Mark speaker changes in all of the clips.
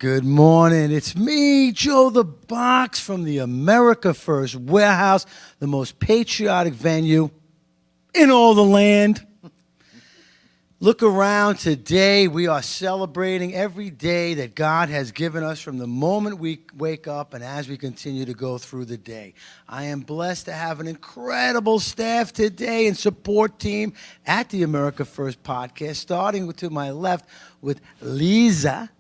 Speaker 1: Good morning. It's me, Joe the Box, from the America First Warehouse, the most patriotic venue in all the land. Look around today. We are celebrating every day that God has given us from the moment we wake up and as we continue to go through the day. I am blessed to have an incredible staff today and support team at the America First podcast, starting to my left with Lisa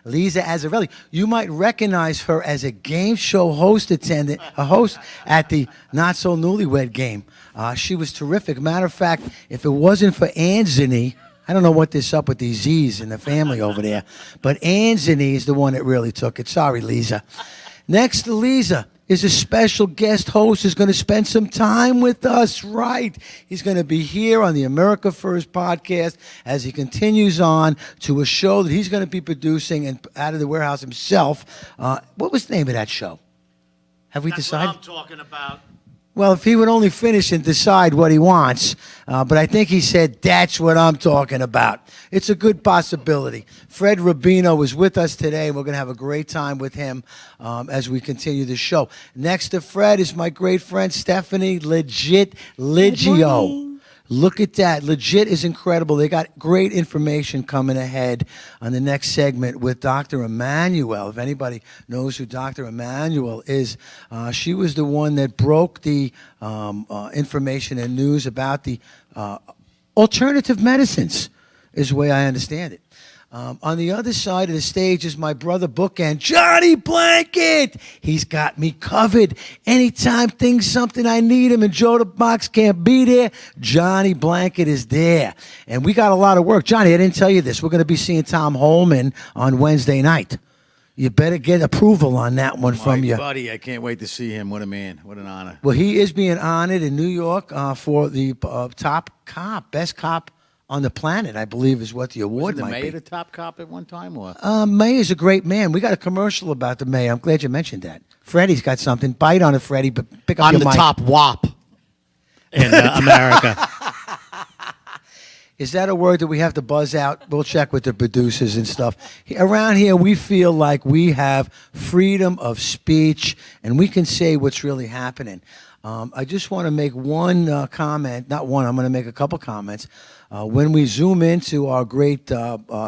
Speaker 1: Azzarelli. You might recognize her as a game show host a host at the Not So Newlywed Game. She was terrific. Matter of fact, if it wasn't for Anthony, I don't know what this up with these Z's in the family over there, but Anthony is the one that really took it. Sorry, Lisa. Next to Lisa is a special guest host who's going to spend some time with us, right? He's going to be here on the America First podcast as he continues on to a show that he's going to be producing and out of the warehouse himself. What was the name of that show? Have we decided?
Speaker 2: That's what I'm talking about.
Speaker 1: Well, if he would only finish and decide what he wants, but I think he said, that's what I'm talking about. It's a good possibility. Fred Rubino is with us today, and we're going to have a great time with him as we continue the show. Next to Fred is my great friend, Stephanie Legit Liggio. Look at that. Legit is incredible. They got great information coming ahead on the next segment with Dr. Emanuel. If anybody knows who Dr. Emanuel is, she was the one that broke the information and news about the alternative medicines, is the way I understand it. On the other side of the stage is my brother Bookend, Johnny Blanket. He's got me covered. Anytime something I need him and Joe the Box can't be there, Johnny Blanket is there. And we got a lot of work. Johnny, I didn't tell you this. We're going to be seeing Tom Holman on Wednesday night. You better get approval on that one from you.
Speaker 2: Buddy, I can't wait to see him. What a man. What an honor.
Speaker 1: Well, he is being honored in New York for the top cop, best cop on the planet, I believe, is what the award
Speaker 2: Wasn't
Speaker 1: might
Speaker 2: the
Speaker 1: be.
Speaker 2: mayor the top cop at one time? Or?
Speaker 1: May is a great man. We got a commercial about the mayor. I'm glad you mentioned that. Freddie's got something. Bite on it, Freddie, but pick up
Speaker 3: I'm
Speaker 1: your
Speaker 3: the
Speaker 1: mic.
Speaker 3: top WAP in America.
Speaker 1: Is that a word that we have to buzz out? We'll check with the producers and stuff. Around here, we feel like we have freedom of speech, and we can say what's really happening. I just want to make one comment. Not one. I'm going to make a couple comments. When we zoom into our great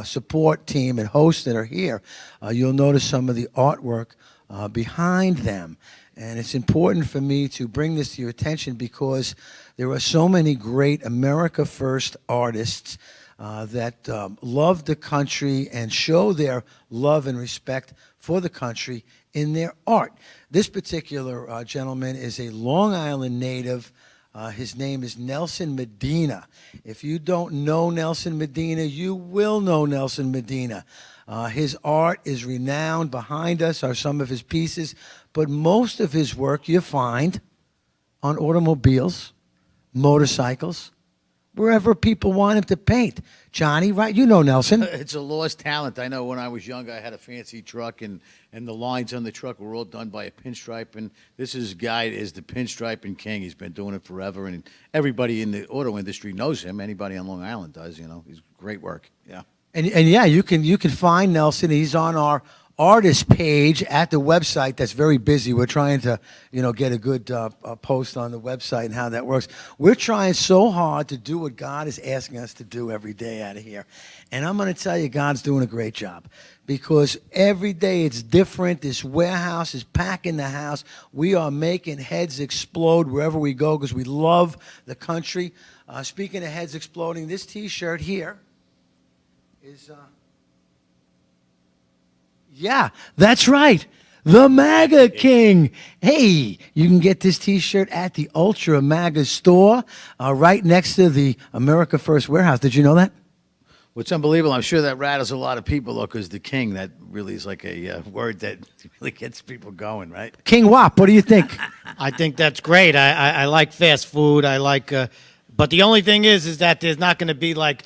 Speaker 1: support team and hosts that are here, you'll notice some of the artwork behind them. And it's important for me to bring this to your attention because there are so many great America First artists that love the country and show their love and respect for the country in their art. This particular gentleman is a Long Island native. His name is Nelson Medina. If you don't know Nelson Medina, you will know Nelson Medina. His art is renowned. Behind us are some of his pieces, but most of his work you find on automobiles, motorcycles, wherever people want him to paint. Johnny, right? You know Nelson.
Speaker 2: It's a lost talent. I know when I was younger, I had a fancy truck, and the lines on the truck were all done by a pinstripe. And this guy is the pinstriping king. He's been doing it forever, and everybody in the auto industry knows him. Anybody on Long Island does. He's great work. Yeah.
Speaker 1: And yeah, you can find Nelson. He's on our artist page at the website. That's very busy. We're trying to, get a good post on the website and how that works. We're trying so hard to do what God is asking us to do every day out of here. And I'm going to tell you, God's doing a great job because every day it's different. This warehouse is packing the house. We are making heads explode wherever we go because we love the country. Speaking of heads exploding, this T-shirt here is... Yeah, that's right. The MAGA King. Hey, you can get this T-shirt at the Ultra MAGA store right next to the America First Warehouse. Did you know that?
Speaker 2: What's unbelievable, I'm sure that rattles a lot of people, though, because the king, that really is like a word that really gets people going, right?
Speaker 1: King Wop, what do you think?
Speaker 3: I think that's great. I like fast food. I like, but the only thing is that there's not going to be like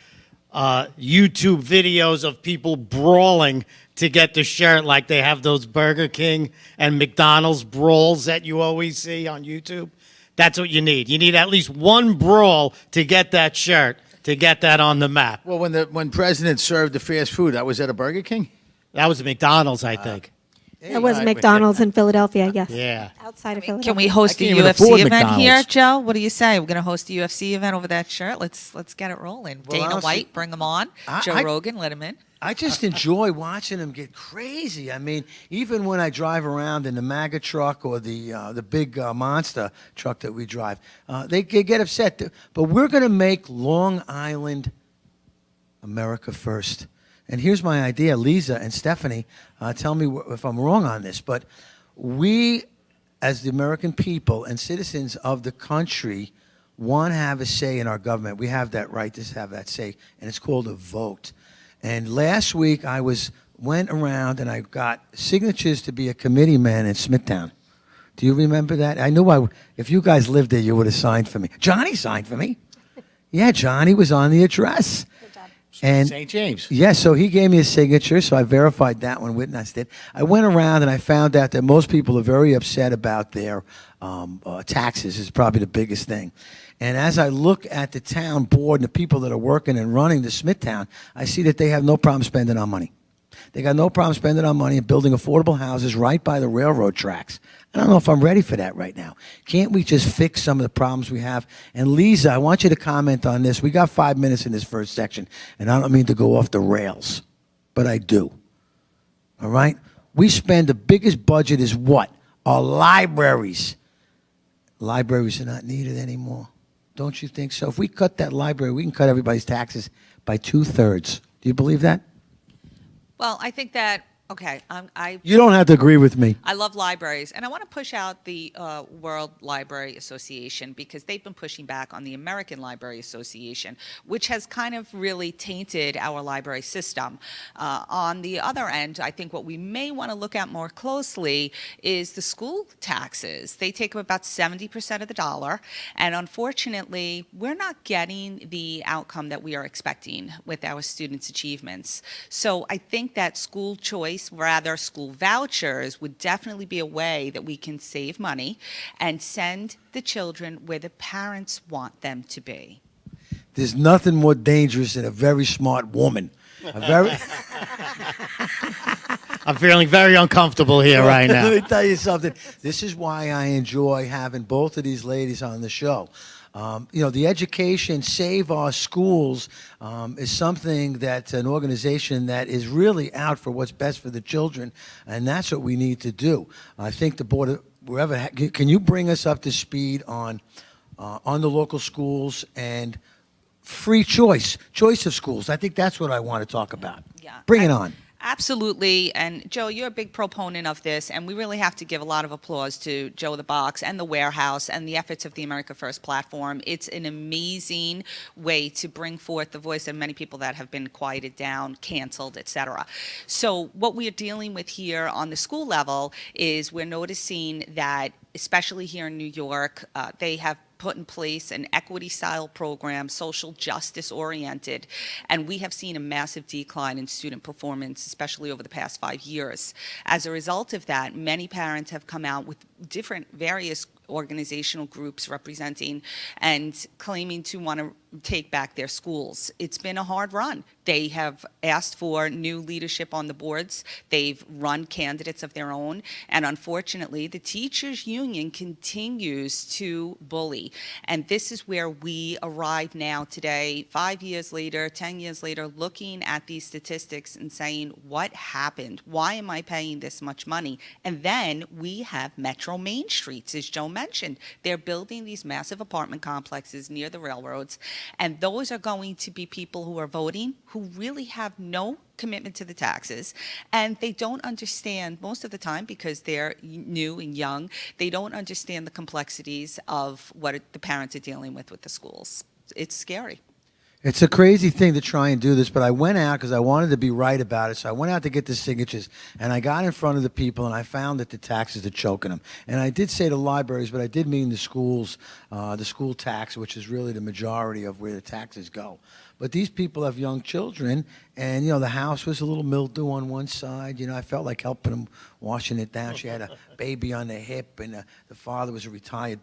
Speaker 3: YouTube videos of people brawling to get the shirt like they have those Burger King and McDonald's brawls that you always see on YouTube. That's what you need. You need at least one brawl to get that shirt, to get that on the map.
Speaker 2: Well, when president served the fast food, that was at a Burger King?
Speaker 3: That was McDonald's, I think.
Speaker 1: Hey,
Speaker 4: That was
Speaker 2: I-
Speaker 4: McDonald's in Philadelphia, yes.
Speaker 3: Yeah.
Speaker 4: Outside of
Speaker 5: Can
Speaker 4: Philadelphia.
Speaker 5: we host
Speaker 2: I
Speaker 5: a
Speaker 2: can't even
Speaker 5: UFC
Speaker 2: afford
Speaker 5: event here,
Speaker 2: McDonald's.
Speaker 5: Joe? What do you say? We're going to host a UFC event over that shirt. Let's get it rolling.
Speaker 1: Well,
Speaker 5: Dana
Speaker 1: honestly,
Speaker 5: White, bring him on. Joe
Speaker 1: I-
Speaker 5: Rogan, let him in.
Speaker 1: I just enjoy watching them get crazy. I mean, even when I drive around in the MAGA truck or the big monster truck that we drive, they get upset. But we're going to make Long Island America first. And here's my idea, Lisa and Stephanie. Tell me if I'm wrong on this, but we, as the American people and citizens of the country, want to have a say in our government. We have that right to have that say, and it's called a vote. And last week I went around and I got signatures to be a committee man in Smithtown. Do you remember that? I knew if you guys lived there, you would have signed for me. Johnny signed for me. Yeah, Johnny was on the address. And
Speaker 2: St. James.
Speaker 1: yeah, so he gave me a signature, so I verified that one, witnessed it. I went around and I found out that most people are very upset about their taxes is probably the biggest thing. And as I look at the town board and the people that are working and running the Smithtown, I see that they have no problem spending our money. They got no problem spending our money and building affordable houses right by the railroad tracks. I don't know if I'm ready for that right now. Can't we just fix some of the problems we have? And Lisa, I want you to comment on this. We got 5 minutes in this first section, and I don't mean to go off the rails, but I do. All right? We spend the biggest budget is what? Our libraries. Libraries are not needed anymore. Don't you think so? If we cut that library, we can cut everybody's taxes by 2/3. Do you believe that?
Speaker 5: Well, I think that,
Speaker 1: You don't have to agree with me.
Speaker 5: I love libraries, and I want to push out the World Library Association because they've been pushing back on the American Library Association, which has kind of really tainted our library system. On the other end, I think what we may want to look at more closely is the school taxes. They take up about 70% of the dollar, and unfortunately, we're not getting the outcome that we are expecting with our students' achievements. So I think that school choice, rather school vouchers, would definitely be a way that we can save money and send the children where the parents want them to be.
Speaker 1: There's nothing more dangerous than a very smart woman. A very.
Speaker 3: I'm feeling very uncomfortable here right now.
Speaker 1: Let me tell you something. This is why I enjoy having both of these ladies on the show. The education Save Our Schools is something that an organization that is really out for what's best for the children, and that's what we need to do. I think the board, can you bring us up to speed on the local schools and free choice of schools? I think that's what I want to talk about.
Speaker 5: Yeah.
Speaker 1: Bring it on.
Speaker 5: Absolutely. And Joe, you're a big proponent of this, and we really have to give a lot of applause to Joe the Box and the Warehouse and the efforts of the America First platform. It's an amazing way to bring forth the voice of many people that have been quieted down, canceled, etc. So what we are dealing with here on the school level is we're noticing that, especially here in New York, they have put in place an equity style program, social justice oriented, and we have seen a massive decline in student performance, especially over the past 5 years. As a result of that, many parents have come out with different various organizational groups representing and claiming to want to take back their schools. It's been a hard run. They have asked for new leadership on the boards. They've run candidates of their own. And unfortunately, the teachers union continues to bully. And this is where we arrive now today, 5 years later, 10 years later, looking at these statistics and saying, what happened? Why am I paying this much money? And then we have Metro Main Streets, as Joe mentioned. They're building these massive apartment complexes near the railroads. And those are going to be people who are voting who really have no commitment to the taxes, and they don't understand most of the time because they're new and young. They don't understand the complexities of what the parents are dealing with the schools. It's scary.
Speaker 1: It's a crazy thing to try and do this, but I went out because I wanted to be right about it. So I went out to get the signatures, and I got in front of the people, and I found that the taxes are choking them. And I did say the libraries, but I did mean the schools, the school tax, which is really the majority of where the taxes go. But these people have young children, and, the house was a little mildew on one side. I felt like helping them, washing it down. She had a baby on the hip, and the father was a retired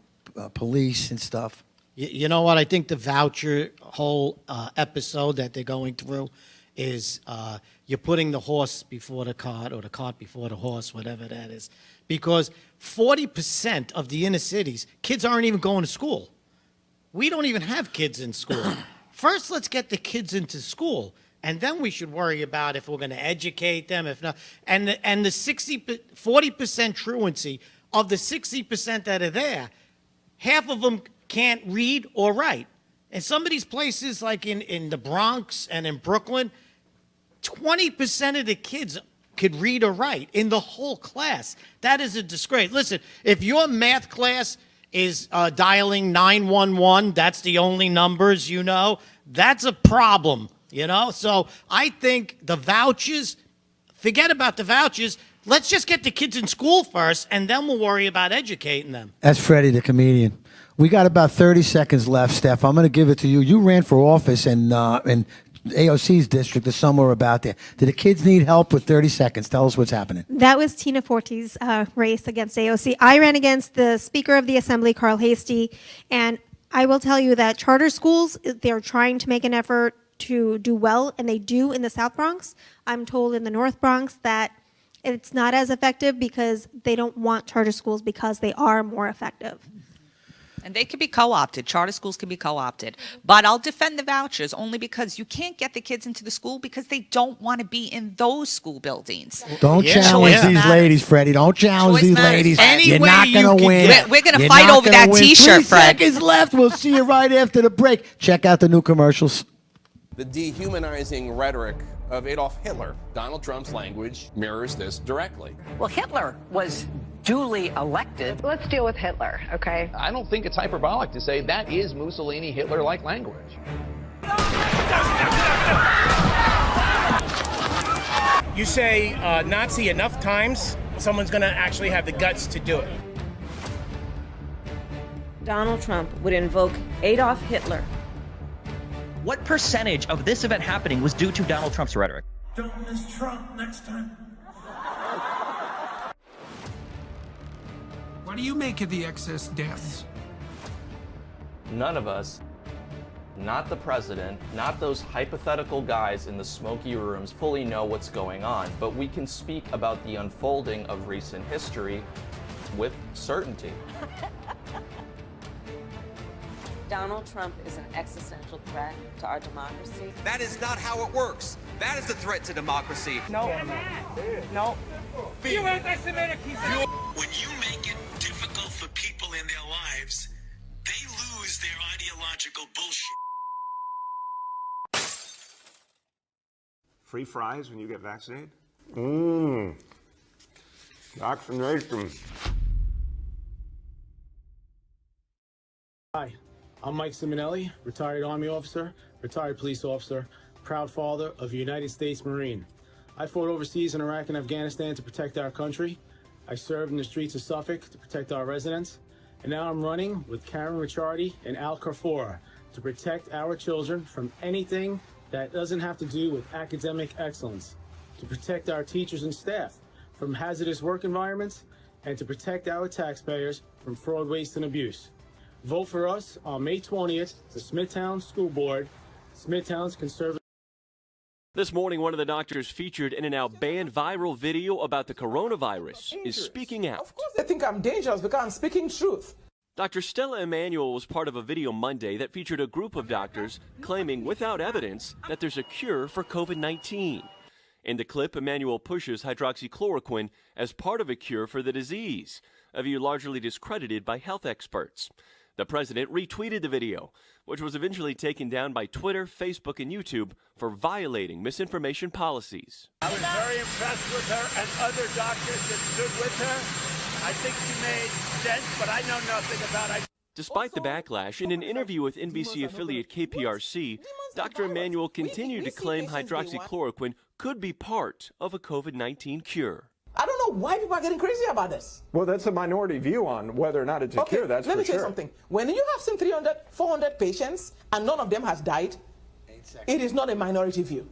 Speaker 1: police and stuff.
Speaker 3: You know what? I think the voucher whole episode that they're going through is you're putting the horse before the cart or the cart before the horse, whatever that is. Because 40% of the inner cities, kids aren't even going to school. We don't even have kids in school. First, let's get the kids into school, and then we should worry about if we're going to educate them, if not. And the 40% truancy of the 60% that are there, half of them can't read or write. In some of these places, like in the Bronx and in Brooklyn, 20% of the kids could read or write in the whole class. That is a disgrace. Listen, if your math class is dialing 911, that's the only numbers you know, that's a problem, you know? So I think the vouchers, forget about the vouchers. Let's just get the kids in school first, and then we'll worry about educating them.
Speaker 1: That's Freddie, the comedian. We got about 30 seconds left, Steph. I'm going to give it to you. You ran for office in AOC's district or somewhere about there. Do the kids need help with 30 seconds? Tell us what's happening.
Speaker 4: That was Tina Forte's race against AOC. I ran against the Speaker of the Assembly, Carl Hastie, and I will tell you that charter schools, they're trying to make an effort to do well, and they do in the South Bronx. I'm told in the North Bronx that it's not as effective because they don't want charter schools because they are more effective.
Speaker 5: And they can be co-opted. Charter schools can be co-opted. But I'll defend the vouchers only because you can't get the kids into the school because they don't want to be in those school buildings.
Speaker 1: Don't
Speaker 3: Yeah,
Speaker 1: challenge
Speaker 3: choice
Speaker 1: these
Speaker 5: matters.
Speaker 1: ladies, Freddie. Don't challenge
Speaker 5: Choice
Speaker 1: these
Speaker 5: matters.
Speaker 1: ladies.
Speaker 5: Any
Speaker 1: You're
Speaker 3: way
Speaker 1: not
Speaker 3: you
Speaker 1: going to
Speaker 3: can
Speaker 1: win.
Speaker 3: get-
Speaker 5: We're gonna
Speaker 1: You're
Speaker 5: fight
Speaker 1: not
Speaker 5: over
Speaker 1: gonna
Speaker 5: that
Speaker 1: win.
Speaker 5: T-shirt,
Speaker 1: 3
Speaker 5: Fred.
Speaker 1: seconds left. We'll see you right after the break. Check out the new commercials.
Speaker 6: The dehumanizing rhetoric of Adolf Hitler. Donald Trump's language mirrors this directly.
Speaker 7: Well, Hitler was duly elected.
Speaker 8: Let's deal with Hitler, okay?
Speaker 9: I don't think it's hyperbolic to say that is Mussolini Hitler-like language.
Speaker 10: You say Nazi enough times, someone's going to actually have the guts to do it.
Speaker 11: Donald Trump would invoke Adolf Hitler.
Speaker 12: What percentage of this event happening was due to Donald Trump's rhetoric?
Speaker 10: Don't miss Trump next time.
Speaker 13: What do you make of the excess deaths?
Speaker 6: None of us, not the president, not those hypothetical guys in the smoky rooms fully know what's going on, but we can speak about the unfolding of recent history with certainty.
Speaker 11: Donald Trump is an existential threat to our democracy.
Speaker 14: That is not how it works. That is a threat to democracy.
Speaker 11: No. No.
Speaker 10: You anti-Semitic piece of...
Speaker 14: When you make it difficult for people in their lives, they lose their ideological bullshit.
Speaker 15: Free fries when you get vaccinated? Vaccination.
Speaker 10: Hi, I'm Mike Simonelli, retired Army officer, retired police officer, proud father of a United States Marine. I fought overseas in Iraq and Afghanistan to protect our country. I served in the streets of Suffolk to protect our residents. And now I'm running with Karen Ricciardi and Al Carfora to protect our children from anything that doesn't have to do with academic excellence, to protect our teachers and staff from hazardous work environments, and to protect our taxpayers from fraud, waste, and abuse. Vote for us on May 20th, the Smithtown School Board, Smithtown's conservative.
Speaker 16: This morning, one of the doctors featured in a now banned viral video about the coronavirus is speaking out.
Speaker 7: Of course they think I'm dangerous because I'm speaking truth.
Speaker 16: Dr. Stella Emanuel was part of a video Monday that featured a group of doctors claiming without evidence that there's a cure for COVID-19. In the clip, Emanuel pushes hydroxychloroquine as part of a cure for the disease, a view largely discredited by health experts. The president retweeted the video, which was eventually taken down by Twitter, Facebook, and YouTube for violating misinformation policies.
Speaker 10: I was very impressed with her and other doctors that stood with her. I think she made sense, but I know nothing about it.
Speaker 16: Despite the backlash, in an interview with NBC affiliate KPRC, Dr. Emanuel continued to claim hydroxychloroquine could be part of a COVID-19 cure.
Speaker 7: I don't know why people are getting crazy about this.
Speaker 15: Well, that's a minority view on whether or not it's a cure, that's for sure.
Speaker 7: Let me tell you something. When you have seen 300, 400 patients and none of them has died, it is not a minority view.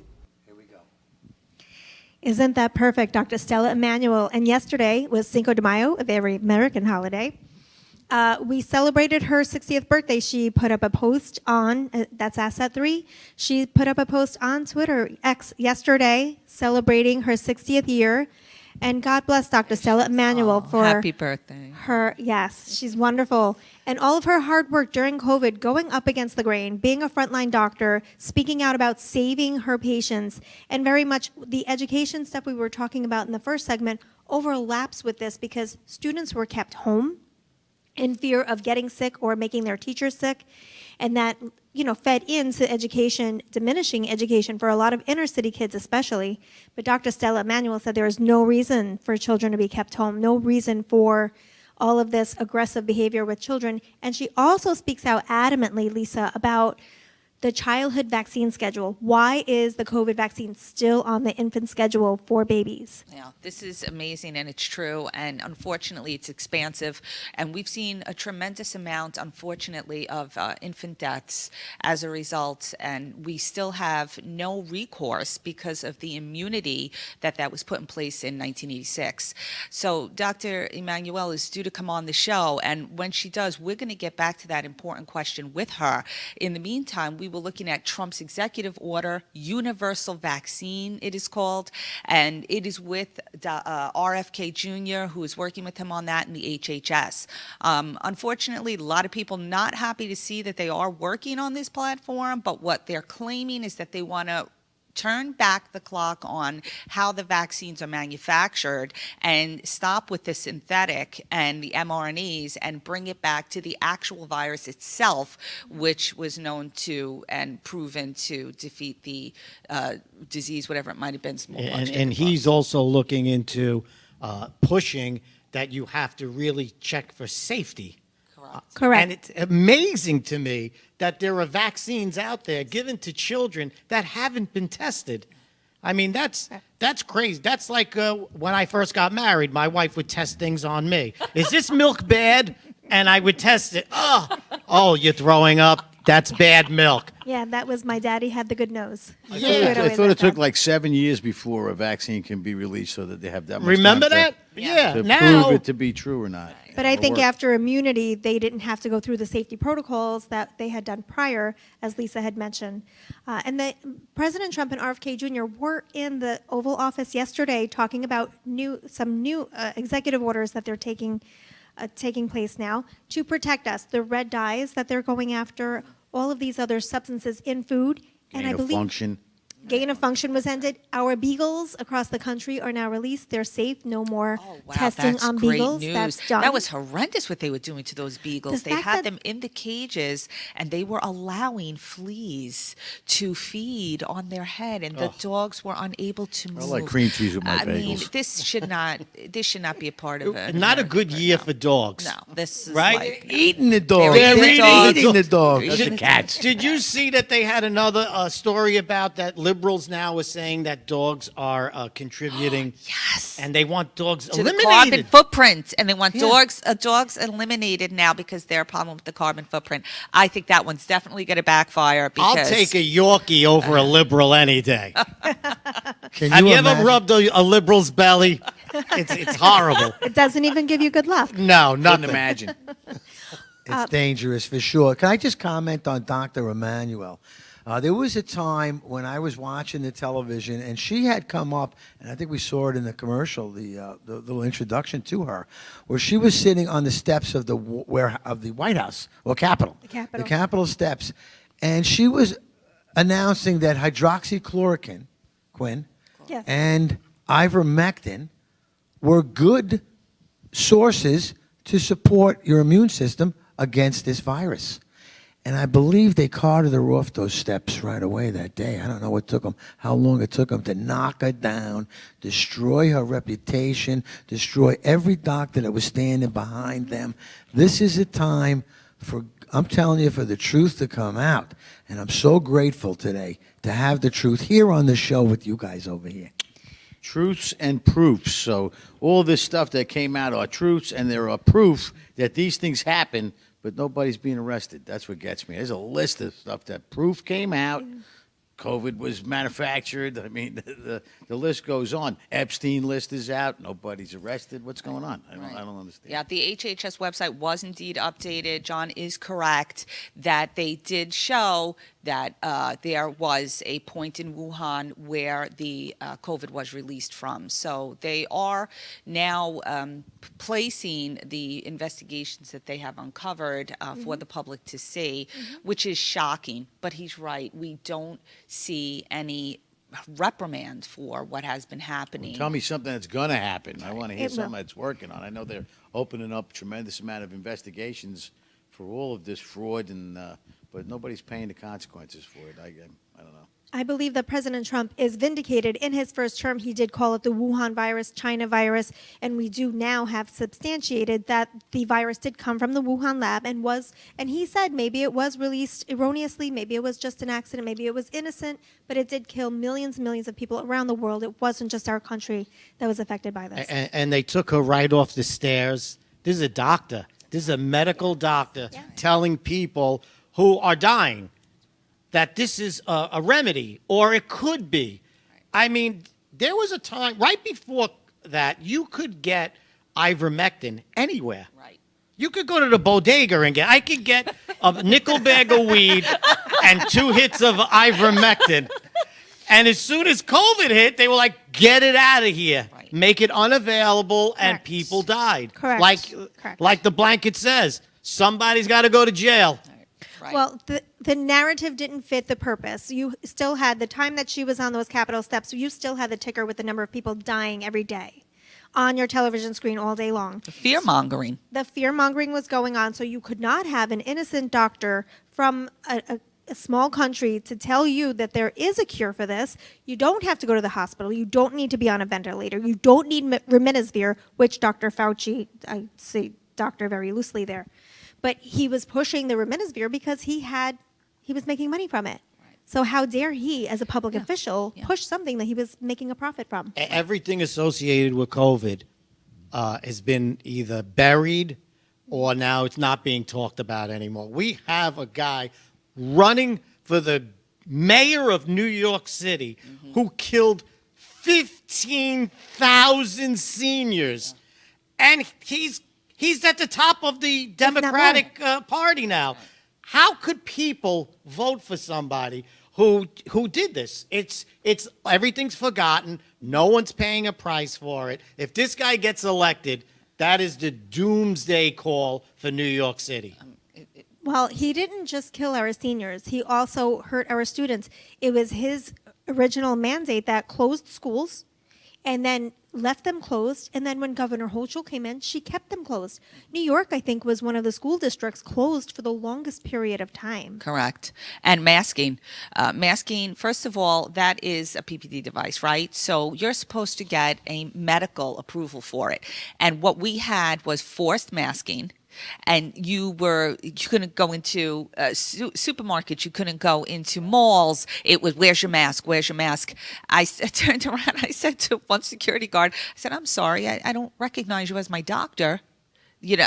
Speaker 4: Isn't that perfect, Dr. Stella Emanuel? And yesterday was Cinco de Mayo, a very American holiday. We celebrated her 60th birthday. She put up a post on, that's Asset 3. She put up a post on Twitter X yesterday celebrating her 60th year. And God bless Dr. Stella Emanuel for
Speaker 5: happy birthday.
Speaker 4: her. Yes, she's wonderful. And all of her hard work during COVID, going up against the grain, being a frontline doctor, speaking out about saving her patients, and very much the education stuff we were talking about in the first segment overlaps with this because students were kept home in fear of getting sick or making their teachers sick, and that fed into education, diminishing education for a lot of inner city kids especially. But Dr. Stella Emanuel said there is no reason for children to be kept home, no reason for all of this aggressive behavior with children. And she also speaks out adamantly, Lisa, about the childhood vaccine schedule. Why is the COVID vaccine still on the infant schedule for babies?
Speaker 5: Yeah, this is amazing and it's true. And unfortunately, it's expansive. And we've seen a tremendous amount, unfortunately, of infant deaths as a result. And we still have no recourse because of the immunity that was put in place in 1986. So Dr. Emanuel is due to come on the show. And when she does, we're going to get back to that important question with her. In the meantime, we were looking at Trump's executive order, universal vaccine, it is called, and it is with RFK Jr., who is working with him on that in the HHS. Unfortunately, a lot of people not happy to see that they are working on this platform, but what they're claiming is that they want to turn back the clock on how the vaccines are manufactured and stop with the synthetic and the mRNAs and bring it back to the actual virus itself, which was known to and proven to defeat the disease, whatever it might have been.
Speaker 3: And he's also looking into pushing that you have to really check for safety.
Speaker 4: Correct.
Speaker 3: And it's amazing to me that there are vaccines out there given to children that haven't been tested. I mean, that's crazy. That's like when I first got married, my wife would test things on me. Is this milk bad? And I would test it. Oh, you're throwing up. That's bad milk.
Speaker 4: Yeah, that was my daddy had the good nose.
Speaker 2: I thought it took like 7 years before a vaccine can be released so that they have that much
Speaker 3: Remember
Speaker 2: time
Speaker 3: that?
Speaker 2: to prove
Speaker 3: Now.
Speaker 2: it to be true or not.
Speaker 4: But I
Speaker 2: Or
Speaker 4: think
Speaker 2: work.
Speaker 4: after immunity, they didn't have to go through the safety protocols that they had done prior, as Lisa had mentioned. And President Trump and RFK Jr. were in the Oval Office yesterday talking about some new executive orders that they're taking place now to protect us. The red dyes that they're going after, all of these other substances in food. And I believe gain of function was ended. Our beagles across the country are now released. They're safe. No more testing
Speaker 5: that's
Speaker 4: on
Speaker 5: great
Speaker 4: beagles.
Speaker 5: news.
Speaker 4: That's done.
Speaker 5: That was horrendous what they were doing to those beagles.
Speaker 4: The
Speaker 5: They
Speaker 4: fact
Speaker 5: had
Speaker 4: that-
Speaker 5: them in the cages and they were allowing fleas to feed on their head, and the dogs were unable to move.
Speaker 2: I like cream cheese with my
Speaker 5: I mean,
Speaker 2: bagels.
Speaker 5: this should not be a part of it.
Speaker 3: Not a good year for dogs.
Speaker 5: No, this is
Speaker 3: Right?
Speaker 5: like
Speaker 2: Eating the dog.
Speaker 5: They're
Speaker 2: Eating the dog. That's the cats.
Speaker 3: Did you see that they had another story about that liberals now are saying that dogs are contributing?
Speaker 5: Yes.
Speaker 3: And they want dogs
Speaker 5: to the
Speaker 3: eliminated.
Speaker 5: carbon footprint, and they want dogs eliminated now because they're a problem with the carbon footprint. I think that one's definitely going to backfire. Because
Speaker 3: I'll take a Yorkie over a liberal any day.
Speaker 1: Can
Speaker 3: Have you ever
Speaker 1: imagine?
Speaker 3: rubbed a liberal's belly? It's horrible.
Speaker 4: It doesn't even give you good luck.
Speaker 3: No,
Speaker 2: Couldn't
Speaker 3: nothing.
Speaker 2: imagine.
Speaker 1: It's dangerous for sure. Can I just comment on Dr. Emanuel? There was a time when I was watching the television, and she had come up, and I think we saw it in the commercial, the little introduction to her, where she was sitting on the steps of the White House, or Capitol,
Speaker 4: Capitol.
Speaker 1: the Capitol steps, and she was announcing that hydroxychloroquine,
Speaker 4: Yes.
Speaker 1: and ivermectin were good sources to support your immune system against this virus. And I believe they carted her off those steps right away that day. I don't know how long it took them to knock her down, destroy her reputation, destroy every doctor that was standing behind them. This is a time I'm telling you, for the truth to come out. And I'm so grateful today to have the truth here on the show with you guys over here.
Speaker 2: Truths and proofs. So all this stuff that came out are truths, and there are proof that these things happen, but nobody's being arrested. That's what gets me. There's a list of stuff that proof came out, COVID was manufactured. I mean, the list goes on. Epstein list is out. Nobody's arrested. What's going on? I don't understand.
Speaker 5: Yeah, the HHS website was indeed updated. John is correct that they did show that there was a point in Wuhan where the COVID was released from. So they are now placing the investigations that they have uncovered for the public to see, which is shocking. But he's right. We don't see any reprimand for what has been happening.
Speaker 2: Tell me something that's going to happen. I want to hear
Speaker 4: It will.
Speaker 2: something that's working on. I know they're opening up tremendous amount of investigations for all of this fraud, and but nobody's paying the consequences for it. I don't know.
Speaker 4: I believe that President Trump is vindicated. In his first term, he did call it the Wuhan virus, China virus, and we do now have substantiated that the virus did come from the Wuhan lab and he said maybe it was released erroneously, maybe it was just an accident, maybe it was innocent, but it did kill millions and millions of people around the world. It wasn't just our country that was affected by this.
Speaker 3: And they took her right off the stairs. This is a doctor. This is a medical doctor telling people who are dying that this is a remedy, or it could be. I mean, there was a time right before that you could get ivermectin anywhere.
Speaker 5: Right.
Speaker 3: You could go to the bodega and I could get a nickel bag of weed and 2 hits of ivermectin. And as soon as COVID hit, they were like, get it out of here.
Speaker 5: Right.
Speaker 3: Make it unavailable, and
Speaker 4: Correct.
Speaker 3: people died.
Speaker 4: Correct. Correct.
Speaker 3: Like the blanket says, somebody's got to go to jail.
Speaker 5: Right.
Speaker 4: Well, the narrative didn't fit the purpose. You still had the time that she was on those Capitol steps, you still had the ticker with the number of people dying every day on your television screen all day long.
Speaker 5: Fear mongering.
Speaker 4: The fear mongering was going on, so you could not have an innocent doctor from a small country to tell you that there is a cure for this. You don't have to go to the hospital. You don't need to be on a ventilator. You don't need remdesivir, which Dr. Fauci, I say doctor very loosely there, but he was pushing the remdesivir because he was making money from it. So how dare he, as a public official, push something that he was making a profit from?
Speaker 3: Everything associated with COVID has been either buried or now it's not being talked about anymore. We have a guy running for the mayor of New York City who killed 15,000 seniors. And he's at the top of the Democratic Party now. How could people vote for somebody who did this? It's everything's forgotten. No one's paying a price for it. If this guy gets elected, that is the doomsday call for New York City.
Speaker 4: Well, he didn't just kill our seniors. He also hurt our students. It was his original mandate that closed schools and then left them closed. And then when Governor Hochul came in, she kept them closed. New York, I think, was one of the school districts closed for the longest period of time.
Speaker 5: Correct. And masking. Masking, first of all, that is a PPD device, right? So you're supposed to get a medical approval for it. And what we had was forced masking. And you couldn't go into supermarkets, you couldn't go into malls. It was, where's your mask? Where's your mask? I turned around, I said to one security guard, I said, I'm sorry, I don't recognize you as my doctor.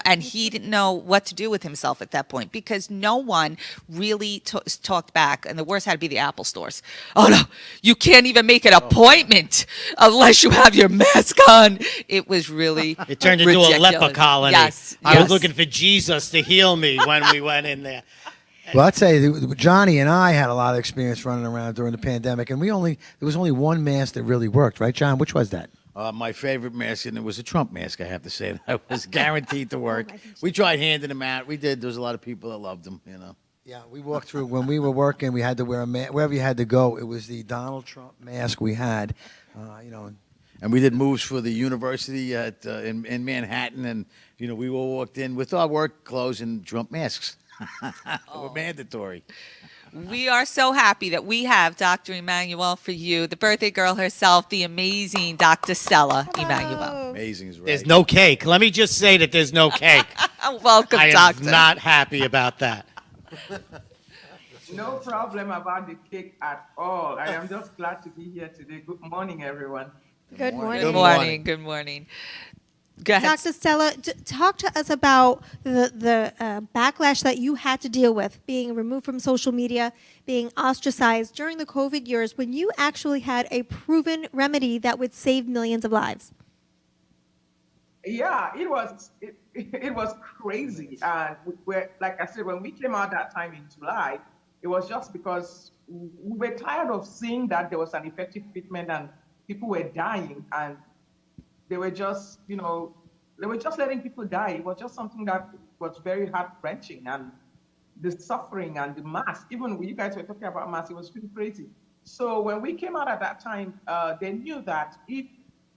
Speaker 5: And he didn't know what to do with himself at that point because no one really talked back. And the worst had to be the Apple stores. Oh, no, you can't even make an appointment unless you have your mask on. It was really
Speaker 3: It turned into
Speaker 5: ridiculous.
Speaker 3: a leper colony.
Speaker 5: Yes.
Speaker 3: I was looking for Jesus to heal me when we went in there.
Speaker 1: Well, I'd say Johnny and I had a lot of experience running around during the pandemic, and there was only one mask that really worked, right, John? Which was that?
Speaker 2: My favorite mask, and it was a Trump mask, I have to say. That was guaranteed to work. We tried handing them out. We did. There was a lot of people that loved them,
Speaker 1: Yeah, we walked through. When we were working, we had to wear a mask. Wherever you had to go, it was the Donald Trump mask we had,
Speaker 2: And we did moves for the university in Manhattan, and, we all walked in with our work clothes and Trump masks. They were mandatory.
Speaker 5: We are so happy that we have Dr. Emmanuel for you, the birthday girl herself, the amazing Dr. Stella Emmanuel.
Speaker 2: Amazing is right.
Speaker 3: There's no cake. Let me just say that there's no cake.
Speaker 5: Welcome,
Speaker 3: I
Speaker 5: Doctor.
Speaker 3: am not happy about that.
Speaker 17: No problem about the cake at all. I am just glad to be here today. Good morning, everyone.
Speaker 4: Good morning.
Speaker 5: Good morning. Good morning. Go ahead.
Speaker 4: Dr. Stella, talk to us about the backlash that you had to deal with, being removed from social media, being ostracized during the COVID years when you actually had a proven remedy that would save millions of lives.
Speaker 17: Yeah, it was crazy. And like I said, when we came out that time in July, it was just because we were tired of seeing that there was an effective treatment and people were dying, and they were just, they were just letting people die. It was just something that was very heart-wrenching, and the suffering and the mass, even when you guys were talking about mass, it was pretty crazy. So when we came out at that time, they knew that if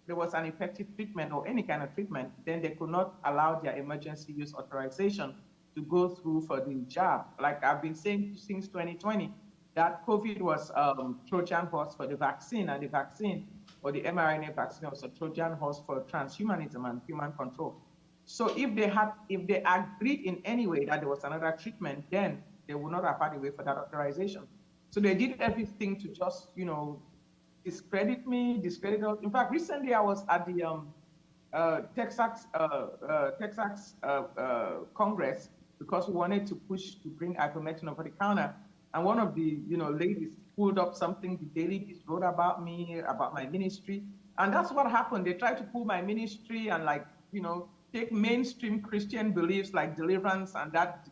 Speaker 17: there was an effective treatment or any kind of treatment, then they could not allow their emergency use authorization to go through for the jab. Like I've been saying since 2020, that COVID was Trojan horse for the vaccine, and the vaccine, or the mRNA vaccine, was a Trojan horse for transhumanism and human control. So if they agreed in any way that there was another treatment, then they would not have had a way for that authorization. So they did everything to just, discredit me, discredit us. In fact, recently I was at the Texas Congress because we wanted to push to bring ivermectin over the counter, and one of the ladies pulled up something the Daily Beast wrote about me, about my ministry, and that's what happened. They tried to pull my ministry and take mainstream Christian beliefs like deliverance and that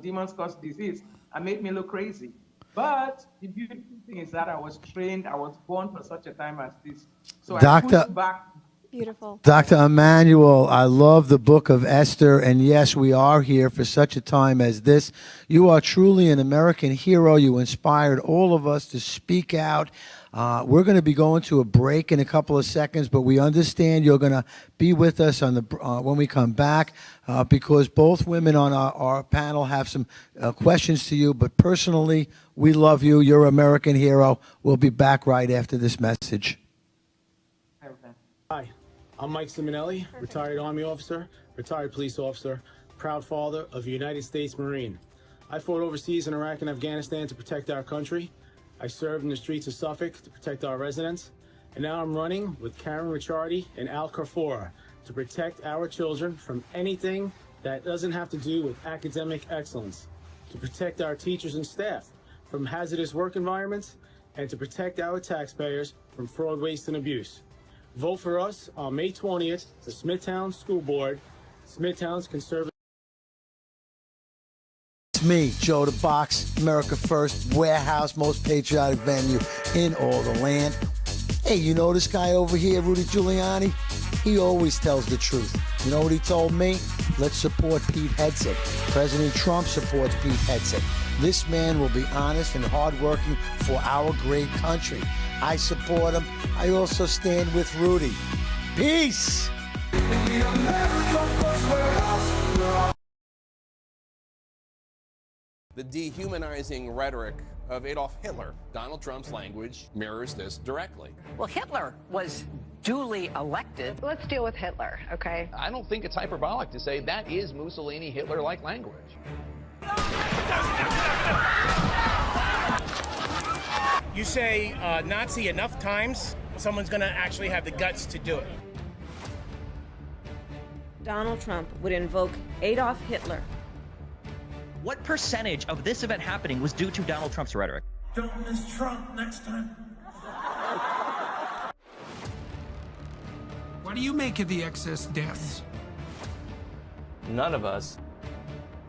Speaker 17: demons cause disease and make me look crazy. But the beautiful thing is that I was trained, I was born for such a time as this. So I pushed back.
Speaker 4: Beautiful.
Speaker 1: Dr. Emmanuel, I love the book of Esther, and yes, we are here for such a time as this. You are truly an American hero. You inspired all of us to speak out. We're going to be going to a break in a couple of seconds, but we understand you're going to be with us on the when we come back because both women on our panel have some questions to you. But personally, we love you. You're an American hero. We'll be back right after this message.
Speaker 10: Hi, I'm Mike Simonelli, retired Army officer, retired police officer, proud father of a United States Marine. I fought overseas in Iraq and Afghanistan to protect our country. I served in the streets of Suffolk to protect our residents. And now I'm running with Karen Ricciardi and Al Carfora to protect our children from anything that doesn't have to do with academic excellence, to protect our teachers and staff from hazardous work environments, and to protect our taxpayers from fraud, waste, and abuse. Vote for us on May 20th, the Smithtown School Board, Smithtown's conservative.
Speaker 1: It's me, Joe the Box, America First, warehouse, most patriotic venue in all the land. Hey, you know this guy over here, Rudy Giuliani? He always tells the truth. You know what he told me? Let's support Pete Hegseth. President Trump supports Pete Hegseth. This man will be honest and hardworking for our great country. I support him. I also stand with Rudy. Peace!
Speaker 9: The dehumanizing rhetoric of Adolf Hitler, Donald Trump's language, mirrors this directly.
Speaker 8: Well, Hitler was duly elected. Let's deal with Hitler, okay?
Speaker 9: I don't think it's hyperbolic to say that is Mussolini Hitler-like language.
Speaker 18: You say Nazi enough times, someone's going to actually have the guts to do it.
Speaker 11: Donald Trump would invoke Adolf Hitler.
Speaker 12: What percentage of this event happening was due to Donald Trump's rhetoric?
Speaker 14: Don't miss Trump next time.
Speaker 13: What do you make of the excess deaths?
Speaker 6: None of us,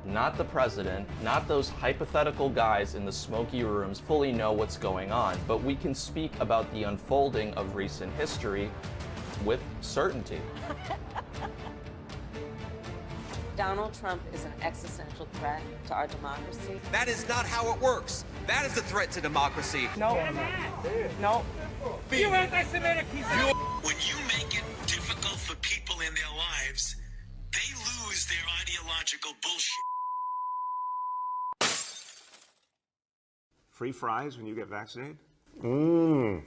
Speaker 6: not the president, not those hypothetical guys in the smoky rooms fully know what's going on, but we can speak about the unfolding of recent history with certainty.
Speaker 11: Donald Trump is an existential threat to our democracy.
Speaker 19: That is not how it works. That is a threat to democracy.
Speaker 17: No. No.
Speaker 19: You
Speaker 17: anti-Semitic piece of
Speaker 14: When you make it difficult for people in their lives, they lose their ideological bullshit.
Speaker 15: Free fries when you get vaccinated? Mmm.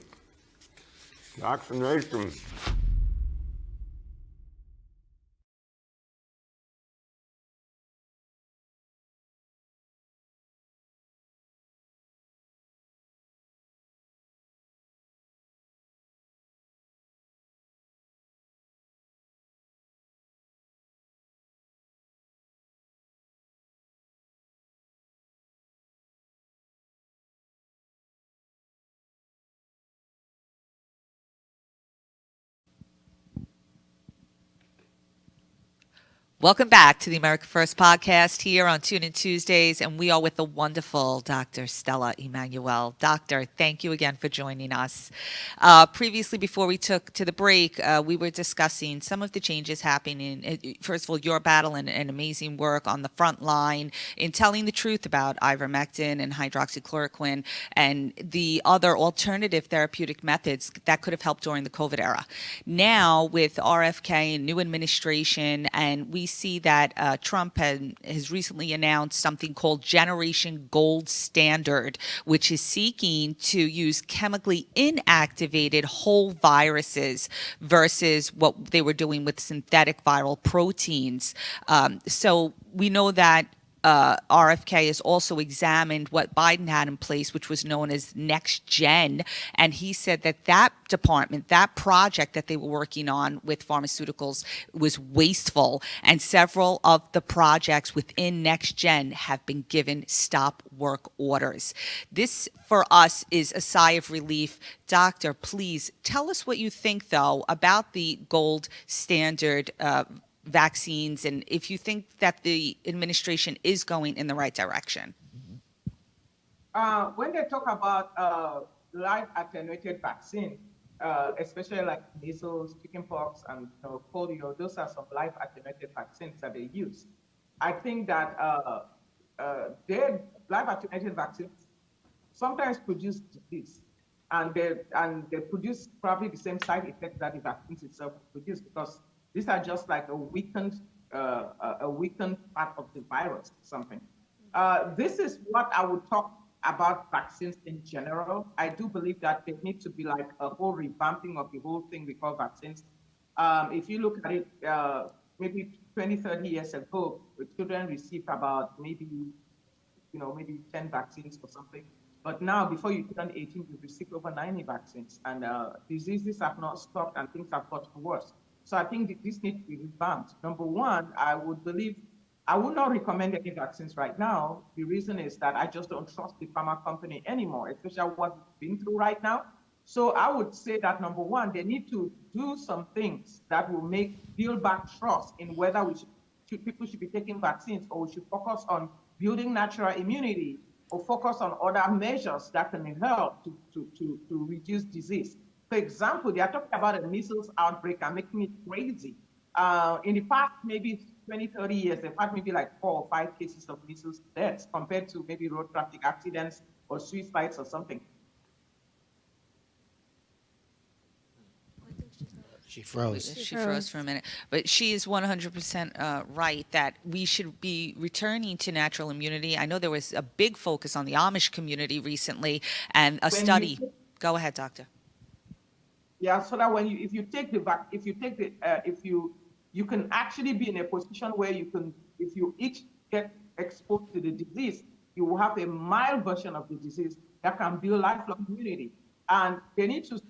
Speaker 15: Vaccination.
Speaker 5: Welcome back to the America First podcast here on Tune In Tuesdays, and we are with the wonderful Dr. Stella Immanuel. Doctor, thank you again for joining us. Previously, before we took to the break, we were discussing some of the changes happening. First of all, your battle and amazing work on the front line in telling the truth about ivermectin and hydroxychloroquine and the other alternative therapeutic methods that could have helped during the COVID era. Now, with RFK and new administration, and we see that Trump has recently announced something called Generation Gold Standard, which is seeking to use chemically inactivated whole viruses versus what they were doing with synthetic viral proteins. So we know that RFK has also examined what Biden had in place, which was known as Next Gen. And he said that that department, that project that they were working on with pharmaceuticals was wasteful. And several of the projects within Next Gen have been given stop work orders. This, for us, is a sigh of relief. Doctor, please tell us what you think, though, about the gold standard vaccines, and if you think that the administration is going in the right direction.
Speaker 17: When they talk about live attenuated vaccine, especially like measles, chickenpox, and polio, those are some live attenuated vaccines that they use. I think that their live attenuated vaccines sometimes produce disease, and they produce probably the same side effects that the vaccines itself produce, because these are just like a weakened part of the virus, something. This is what I would talk about vaccines in general. I do believe that there needs to be like a whole revamping of the whole thing we call vaccines. If you look at it, maybe 20, 30 years ago, the children received about maybe 10 vaccines or something. But now, before you turn 18, you've received over 90 vaccines, and diseases have not stopped and things have gotten worse. So I think that this needs to be revamped. Number one, I would not recommend any vaccines right now. The reason is that I just don't trust the pharma company anymore, especially what we've been through right now. So I would say that number one, they need to do some things that will build back trust in whether people should be taking vaccines, or we should focus on building natural immunity, or focus on other measures that can help to reduce disease. For example, they are talking about a measles outbreak and making it crazy. In the past, maybe 20, 30 years, they've had maybe like 4 or 5 cases of measles deaths compared to maybe road traffic accidents or suicides or something.
Speaker 3: She froze.
Speaker 5: She froze for a minute. But she is 100% right that we should be returning to natural immunity. I know there was a big focus on the Amish community recently, and a study. Go ahead, doctor.
Speaker 17: Yeah, so that you can actually be in a position where if you each get exposed to the disease, you will have a mild version of the disease that can build lifelong immunity. And they need to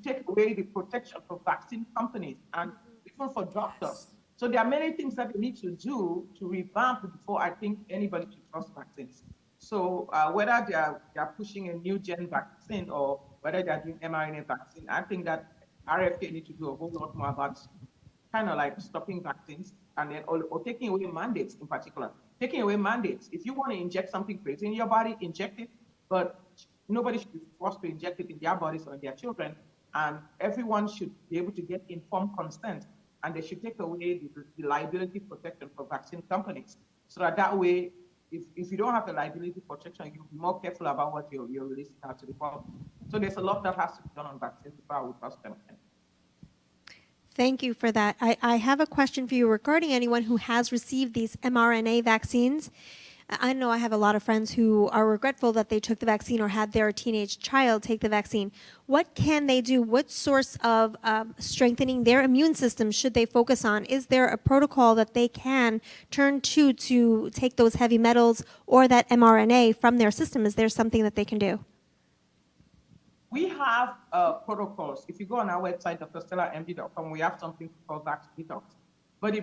Speaker 17: take away the protection from vaccine companies and even for doctors. So there are many things that they need to do to revamp before I think anybody should trust vaccines. So whether they are pushing a new gen vaccine or whether they're doing mRNA vaccine, I think that RFK need to do a whole lot more about kind of like stopping vaccines and then or taking away mandates in particular. Taking away mandates. If you want to inject something crazy in your body, inject it, but nobody should be forced to inject it in their bodies or in their children. And everyone should be able to get informed consent, and they should take away the liability protection for vaccine companies. So that way, if you don't have the liability protection, you'll be more careful about what you're releasing out to the public. So there's a lot that has to be done on vaccines before I would trust them.
Speaker 4: Thank you for that. I have a question for you regarding anyone who has received these mRNA vaccines. I know I have a lot of friends who are regretful that they took the vaccine or had their teenage child take the vaccine. What can they do? What source of strengthening their immune system should they focus on? Is there a protocol that they can turn to take those heavy metals or that mRNA from their system? Is there something that they can do?
Speaker 17: We have protocols. If you go on our website, drstellamd.com, we have something called Vax Detox. But the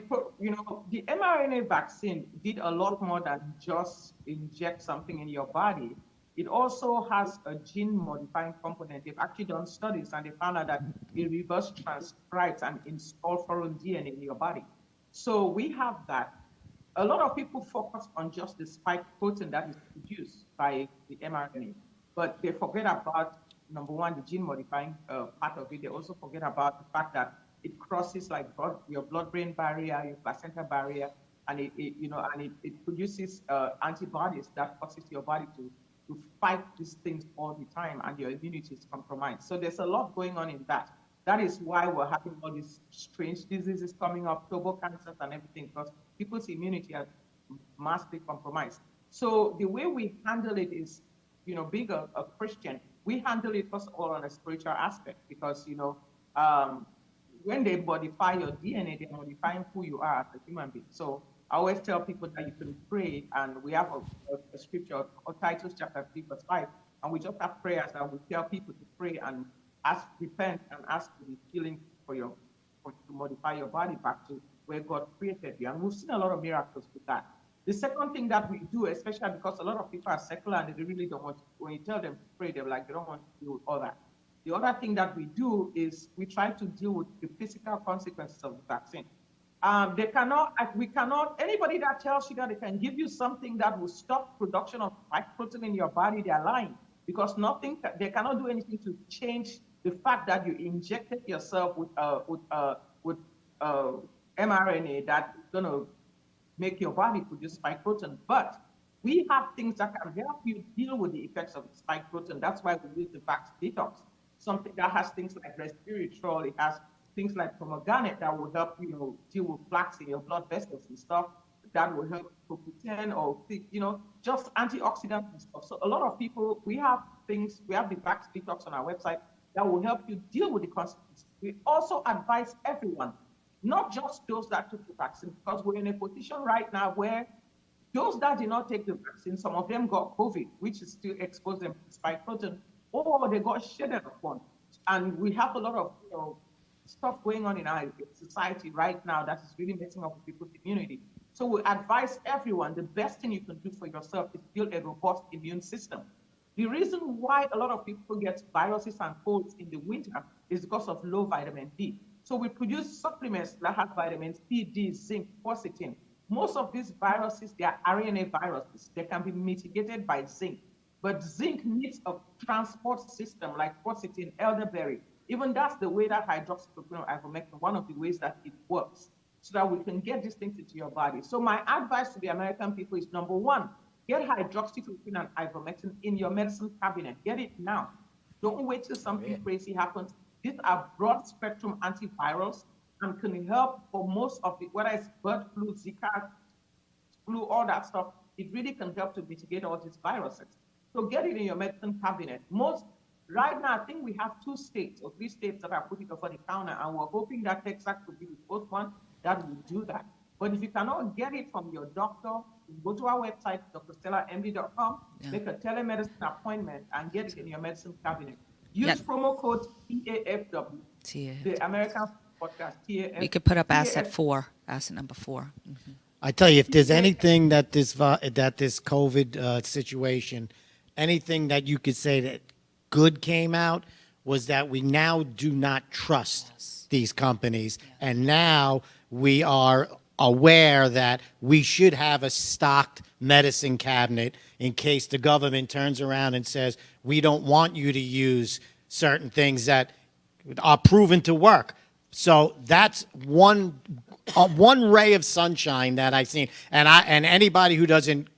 Speaker 17: mRNA vaccine did a lot more than just inject something in your body. It also has a gene modifying component. They've actually done studies and they found out that it reverse transcribes and installs foreign DNA in your body. So we have that. A lot of people focus on just the spike protein that is produced by the mRNA, but they forget about, number one, the gene modifying part of it. They also forget about the fact that it crosses like your blood-brain barrier, your placenta barrier, and it produces antibodies that causes your body to fight these things all the time, and your immunity is compromised. So there's a lot going on in that. That is why we're having all these strange diseases coming up, turbo cancers and everything, because people's immunity are massively compromised. So the way we handle it is, being a Christian, we handle it first of all on a spiritual aspect, because, when they modify your DNA, they're modifying who you are as a human being. So I always tell people that you can pray, and we have a scripture, or Titus chapter 3, verse 5, and we just have prayers that we tell people to pray and repent and ask for the healing to modify your body back to where God created you. And we've seen a lot of miracles with that. The second thing that we do, especially because a lot of people are secular and they really don't want to, when you tell them to pray, they're like, they don't want to do all that. The other thing that we do is we try to deal with the physical consequences of the vaccine. Anybody that tells you that they can give you something that will stop production of spike protein in your body, they're lying, because they cannot do anything to change the fact that you injected yourself with mRNA that's going to make your body produce spike protein. But we have things that can help you deal with the effects of the spike protein. That's why we use the Vax Detox, something that has things like resveratrol. It has things like pomegranate that will help deal with plaques in your blood vessels and stuff. That will help CoQ10 or just antioxidants and stuff. So a lot of people, we have the Vax Detox on our website that will help you deal with the consequences. We also advise everyone, not just those that took the vaccine, because we're in a position right now where those that did not take the vaccine, some of them got COVID, which is still exposed them to spike protein, or they got shedded upon. And we have a lot of stuff going on in our society right now that is really messing up with people's immunity. So we advise everyone, the best thing you can do for yourself is build a robust immune system. The reason why a lot of people get viruses and colds in the winter is because of low vitamin D. So we produce supplements that have vitamins C, D, zinc, quercetin. Most of these viruses, they are RNA viruses. They can be mitigated by zinc. But zinc needs a transport system like quercetin, elderberry. Even that's the way that hydroxychloroquine or ivermectin, one of the ways that it works, so that we can get these things into your body. So my advice to the American people is, number one, get hydroxychloroquine and ivermectin in your medicine cabinet. Get it now. Don't wait till something crazy happens. These are broad spectrum antivirals and can help for most of it, whether it's bird flu, Zika, flu, all that stuff. It really can help to mitigate all these viruses. So get it in your medicine cabinet. Right now, I think we have 2 states or 3 states that are putting it over the counter, and we're hoping that Texas will be the first one that will do that. But if you cannot get it from your doctor, go to our website, drstellamd.com, make a telemedicine appointment, and get it in your medicine cabinet. Use promo code TAFW, the American Podcast, TAFW.
Speaker 5: We could put up asset number 4. Mm-hmm.
Speaker 3: I tell you, if there's anything that this COVID situation, anything that you could say that good came out, was that we now do not trust these companies, and now we are aware that we should have a stocked medicine cabinet in case the government turns around and says, we don't want you to use certain things that are proven to work. So that's one ray of sunshine that I've seen. And anybody who doesn't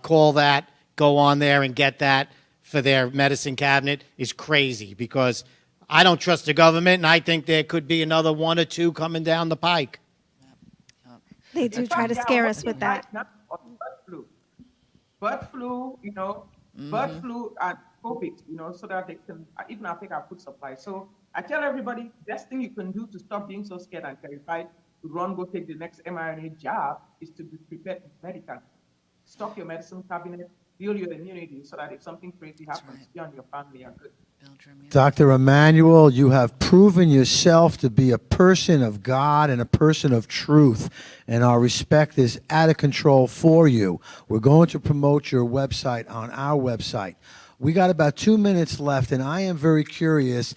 Speaker 3: call that, go on there and get that for their medicine cabinet is crazy, because I don't trust the government, and I think there could be another 1 or 2 coming down the pike.
Speaker 4: They do try to scare us with that.
Speaker 17: Bird flu, bird flu and COVID, so that they can even affect our food supply. So I tell everybody, best thing you can do to stop being so scared and terrified to go take the next mRNA jab is to be prepared medically. Stock your medicine cabinet, build your immunity so that if something crazy happens, you and your family are good.
Speaker 1: Dr. Emmanuel, you have proven yourself to be a person of God and a person of truth, and our respect is out of control for you. We're going to promote your website on our website. We got about 2 minutes left, and I am very curious,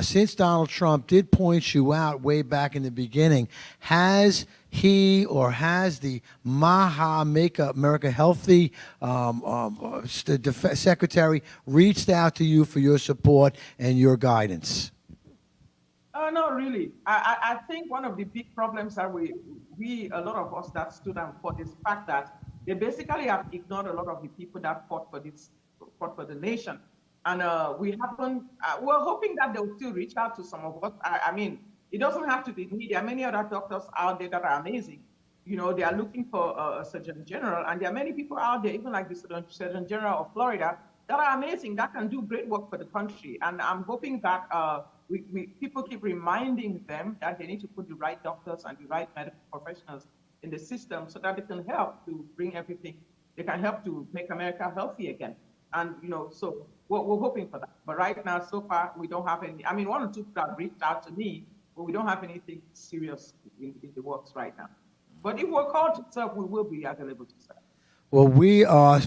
Speaker 1: since Donald Trump did point you out way back in the beginning, has he or has the Maha Make America Healthy secretary reached out to you for your support and your guidance?
Speaker 17: Not really. I think one of the big problems that we a lot of us that stood and fought is the fact that they basically have ignored a lot of the people that fought for the nation. And we haven't, we're hoping that they'll still reach out to some of us. I mean, it doesn't have to be me. There are many other doctors out there that are amazing. You know, they are looking for a Surgeon General, and there are many people out there, even like the Surgeon General of Florida, that are amazing, that can do great work for the country. And I'm hoping that people keep reminding them that they need to put the right doctors and the right medical professionals in the system so that they can help to bring everything. They can help to make America healthy again. And, you know, so we're hoping for that. But right now, so far, we don't have any. I mean, one or two people have reached out to me, but we don't have anything serious in the works right now. But if we're called to serve, we will be available to serve.
Speaker 1: Well, we are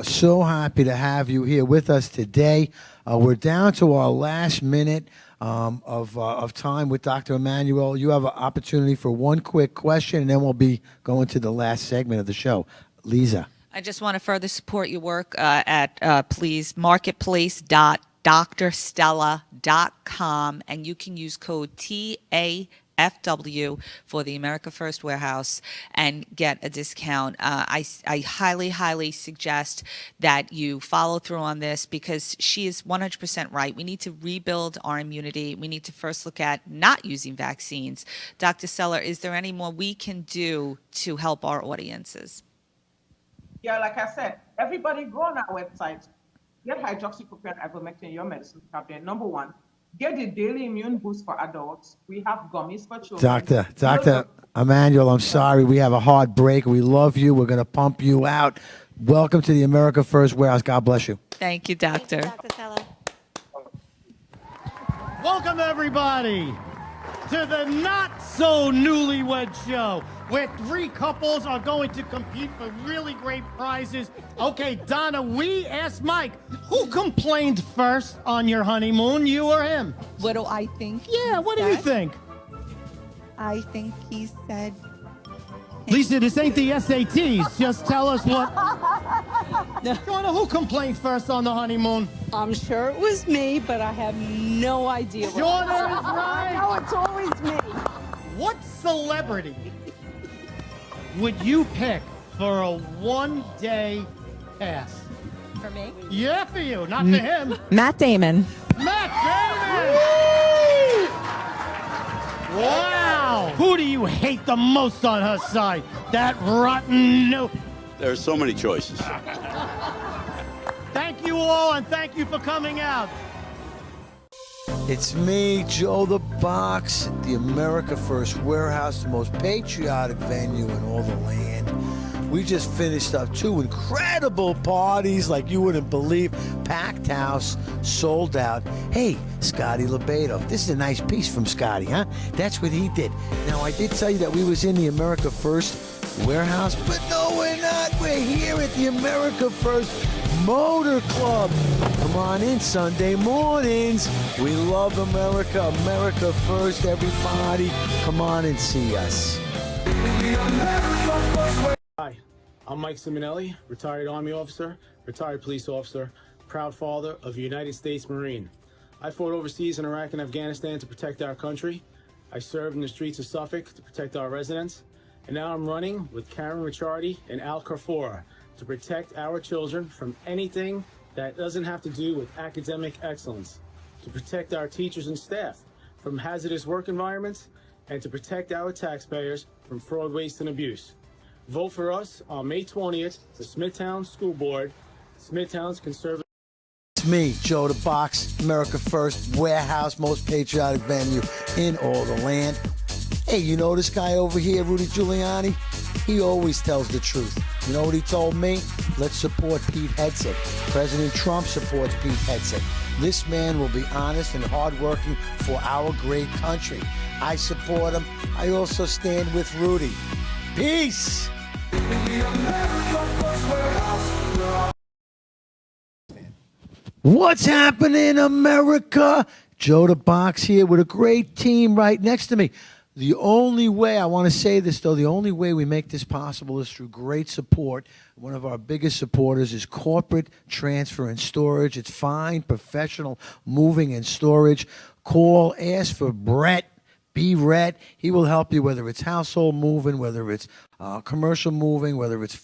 Speaker 1: so happy to have you here with us today. We're down to our last minute of time with Dr. Emanuel. You have an opportunity for one quick question, and then we'll be going to the last segment of the show. Lisa.
Speaker 5: I just want to further support your work at please marketplace.drstella.com, and you can use code TAFW for the America First Warehouse and get a discount. I highly, highly suggest that you follow through on this because she is 100% right. We need to rebuild our immunity. We need to first look at not using vaccines. Dr. Steller, is there any more we can do to help our audiences?
Speaker 17: Yeah, like I said, everybody go on our website, get hydroxychloroquine and ivermectin, your medicine cabinet. Number one, get the daily immune boost for adults. We have gummies for children.
Speaker 1: Dr. Emanuel, I'm sorry. We have a hard break. We love you. We're going to pump you out. Welcome to the America First Warehouse. God bless you.
Speaker 5: Thank you, Doctor.
Speaker 4: Thank you, Dr. Steller.
Speaker 3: Welcome, everybody, to the Not So Newlywed Show, where 3 couples are going to compete for really great prizes. Okay, Donna, we asked Mike, who complained first on your honeymoon, you or him?
Speaker 20: What do I think?
Speaker 3: Yeah, what do you think?
Speaker 20: I think he said.
Speaker 3: Lisa, this ain't the SATs. Just tell us what. Donna, who complained first on the honeymoon?
Speaker 20: I'm sure it was me, but I have no idea.
Speaker 3: Jordan is right.
Speaker 20: No, it's always me.
Speaker 3: What celebrity would you pick for a one-day pass?
Speaker 20: For me?
Speaker 3: Yeah, for you, not for him.
Speaker 20: Matt Damon.
Speaker 3: Matt Damon! Wow! Who do you hate the most on her side? That rotten no.
Speaker 21: There's so many choices.
Speaker 3: Thank you all, and thank you for coming out.
Speaker 1: It's me, Joe the Box, the America First Warehouse, the most patriotic venue in all the land. We just finished up 2 incredible parties like you wouldn't believe. Packed house, sold out. Hey, Scotty LeBedo. This is a nice piece from Scotty, huh? That's what he did. Now, I did tell you that we was in the America First Warehouse, but no, we're not. We're here at the America First Motor Club. Come on in Sunday mornings. We love America. America First, everybody. Come on and see us.
Speaker 10: Hi, I'm Mike Simonelli, retired Army officer, retired police officer, proud father of a United States Marine. I fought overseas in Iraq and Afghanistan to protect our country. I served in the streets of Suffolk to protect our residents. And now I'm running with Karen Ricciardi and Al Carfora to protect our children from anything that doesn't have to do with academic excellence, to protect our teachers and staff from hazardous work environments, and to protect our taxpayers from fraud, waste, and abuse. Vote for us on May 20th, the Smithtown School Board, Smithtown's conservative.
Speaker 1: It's me, Joe the Box, America First Warehouse, most patriotic venue in all the land. Hey, you know this guy over here, Rudy Giuliani? He always tells the truth. You know what he told me? Let's support Pete Hegseth. President Trump supports Pete Hegseth. This man will be honest and hardworking for our great country. I support him. I also stand with Rudy. Peace! What's happening, America? Joe the Box here with a great team right next to me. The only way, I want to say this though, the only way we make this possible is through great support. One of our biggest supporters is Corporate Transfer and Storage. It's fine, professional moving and storage. Call, ask for Brett. Be Rhett. He will help you, whether it's household moving, whether it's commercial moving, whether it's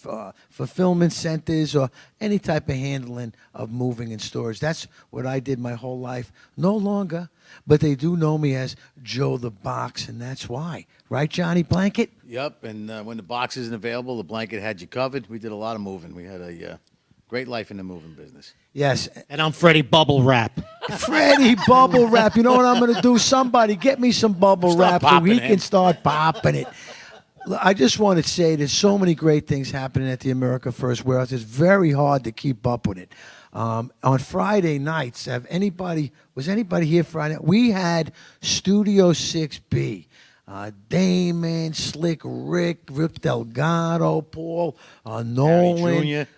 Speaker 1: fulfillment centers, or any type of handling of moving and storage. That's what I did my whole life. No longer, but they do know me as Joe the Box, and that's why. Right, Johnny Blanket?
Speaker 2: Yep, and when the box isn't available, the blanket had you covered. We did a lot of moving. We had a great life in the moving business.
Speaker 1: Yes.
Speaker 3: And I'm Freddie Bubble Wrap.
Speaker 1: Freddie Bubble Wrap. You know what I'm going to do? Somebody get me some bubble
Speaker 2: Start
Speaker 1: wrap so
Speaker 2: popping
Speaker 1: he
Speaker 2: it.
Speaker 1: can start popping it. I just want to say there's so many great things happening at the America First Warehouse. It's very hard to keep up with it. On Friday nights, was anybody here Friday? We had Studio 6B. Damon, Slick Rick Delgado, Paul Nolan.
Speaker 2: Jr.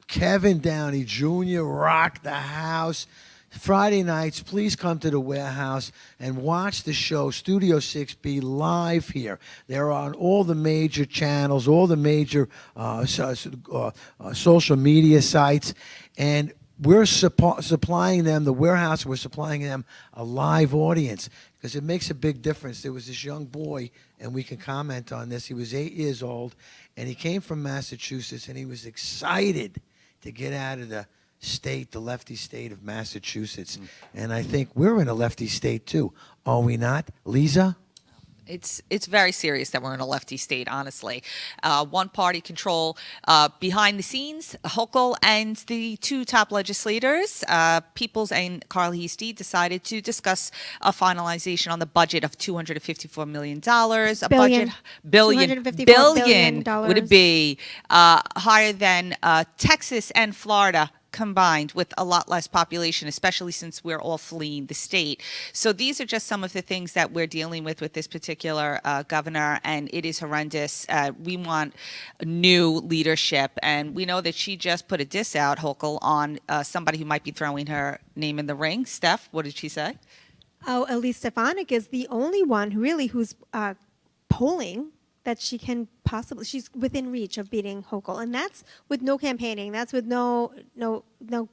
Speaker 1: Kevin Downey Jr. rocked the house. Friday nights, please come to the warehouse and watch the show Studio 6B live here. They're on all the major channels, all the major social media sites, and we're supplying them, the warehouse, we're supplying them a live audience because it makes a big difference. There was this young boy, and we can comment on this. He was 8 years old, and he came from Massachusetts, and he was excited to get out of the state, the lefty state of Massachusetts. And I think we're in a lefty state too, are we not? Lisa?
Speaker 5: It's very serious that we're in a lefty state, honestly. One-party control behind the scenes. Hochul and the two top legislators, Peoples and Carl Heastie, decided to discuss a finalization on the budget of $254 million.
Speaker 4: Billion.
Speaker 5: Billion would it be higher than Texas and Florida combined, with a lot less population, especially since we're all fleeing the state. So these are just some of the things that we're dealing with this particular governor, and it is horrendous. We want new leadership, and we know that she just put a diss out, Hochul, on somebody who might be throwing her name in the ring. Steph, what did she say?
Speaker 4: Oh, Elise Stefanik is the only one who's polling that she can possibly, she's within reach of beating Hochul. And that's with no campaigning. That's with no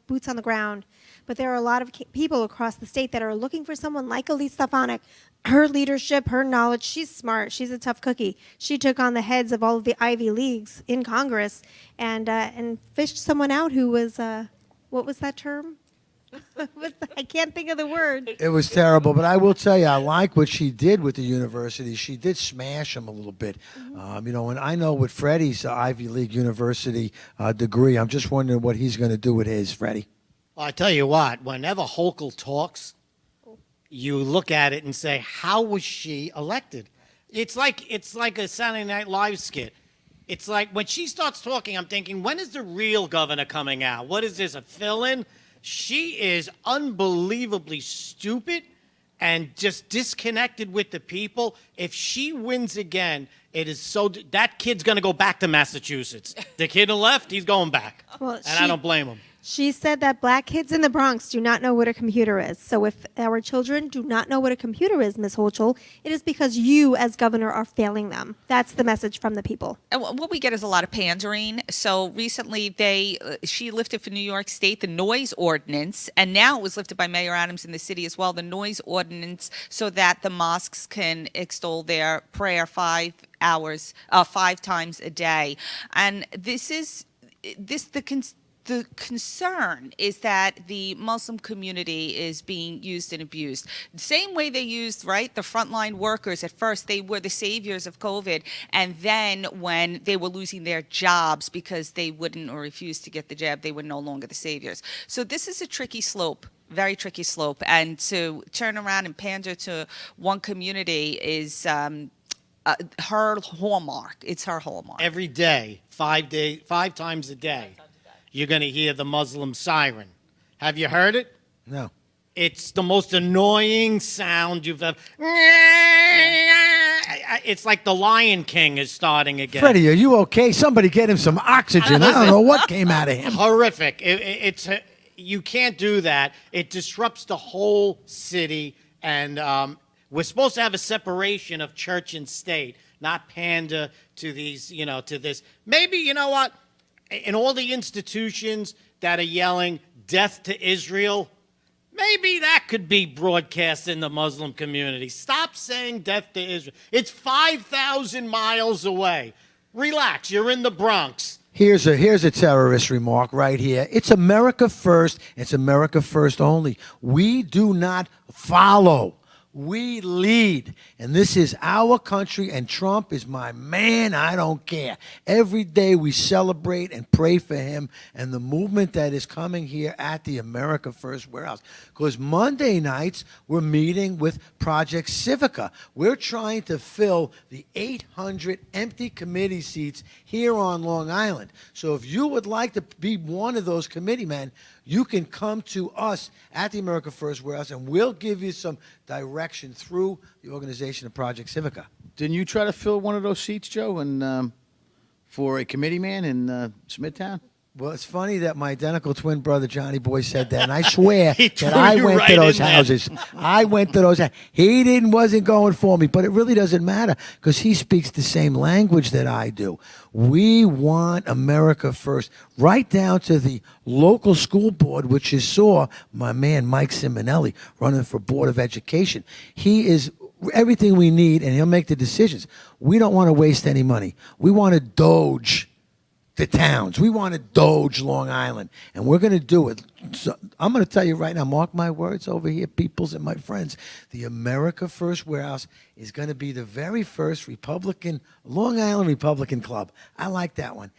Speaker 4: boots on the ground. But there are a lot of people across the state that are looking for someone like Elise Stefanik. Her leadership, her knowledge, she's smart. She's a tough cookie. She took on the heads of all of the Ivy Leagues in Congress and fished someone out who was, what was that term? I can't think of the word.
Speaker 1: It was terrible, but I will tell you, I like what she did with the university. She did smash them a little bit. You know, and I know with Freddie's Ivy League University degree, I'm just wondering what he's going to do with his, Freddie.
Speaker 3: Well, I tell you what, whenever Hochul talks, you look at it and say, how was she elected? It's like a Saturday Night Live skit. It's like when she starts talking, I'm thinking, when is the real governor coming out? What is this, a fill-in? She is unbelievably stupid and just disconnected with the people. If she wins again, it is so that kid's going to go back to Massachusetts. The kid on the left, he's going back.
Speaker 4: Well,
Speaker 3: I don't blame him.
Speaker 4: She said that black kids in the Bronx do not know what a computer is. So if our children do not know what a computer is, Ms. Hochul, it is because you as governor are failing them. That's the message from the people.
Speaker 5: And what we get is a lot of pandering. So recently she lifted for New York State the noise ordinance, and now it was lifted by Mayor Adams in the city as well, the noise ordinance, so that the mosques can extol their prayer 5 times a day. And the concern is that the Muslim community is being used and abused. The same way they used, right, the frontline workers. At first, they were the saviors of COVID. And then when they were losing their jobs because they wouldn't or refused to get the jab, they were no longer the saviors. So this is a tricky slope. Very tricky slope. And to turn around and pander to one community is her hallmark. It's her hallmark.
Speaker 3: Every day, 5 times a day, you're going to hear the Muslim siren. Have you heard it?
Speaker 1: No.
Speaker 3: It's the most annoying sound you've ever... It's like the Lion King is starting again.
Speaker 1: Freddie, are you okay? Somebody get him some oxygen. I don't know what came out of him.
Speaker 3: Horrific. You can't do that. It disrupts the whole city. And We're supposed to have a separation of church and state, not pander to these, to this. Maybe, you know what? In all the institutions that are yelling death to Israel, maybe that could be broadcast in the Muslim community. Stop saying death to Israel. It's 5,000 miles away. Relax. You're in the Bronx.
Speaker 1: Here's a terrorist remark right here. It's America first. It's America first only. We do not follow. We lead. And this is our country, and Trump is my man. I don't care. Every day we celebrate and pray for him and the movement that is coming here at the America First Warehouse. Because Monday nights, we're meeting with Project Civica. We're trying to fill the 800 empty committee seats here on Long Island. So if you would like to be one of those committee men, you can come to us at the America First Warehouse, and we'll give you some direction through the organization of Project Civica.
Speaker 2: Didn't you try to fill one of those seats, Joe, and for a committee man in Smithtown?
Speaker 1: Well, it's funny that my identical twin brother, Johnny Boy, said that, and I swear that
Speaker 3: threw
Speaker 1: I
Speaker 3: you
Speaker 1: went
Speaker 3: right
Speaker 1: to those
Speaker 3: in there.
Speaker 1: houses. I went to those houses. He wasn't going for me, but it really doesn't matter because he speaks the same language that I do. We want America first, right down to the local school board, which you saw my man Mike Simonelli running for Board of Education. He is everything we need, and he'll make the decisions. We don't want to waste any money. We want to doge the towns. We want to doge Long Island, and we're going to do it. So I'm going to tell you right now, mark my words over here, peoples and my friends, the America First Warehouse is going to be the very first Long Island Republican club. I like that one.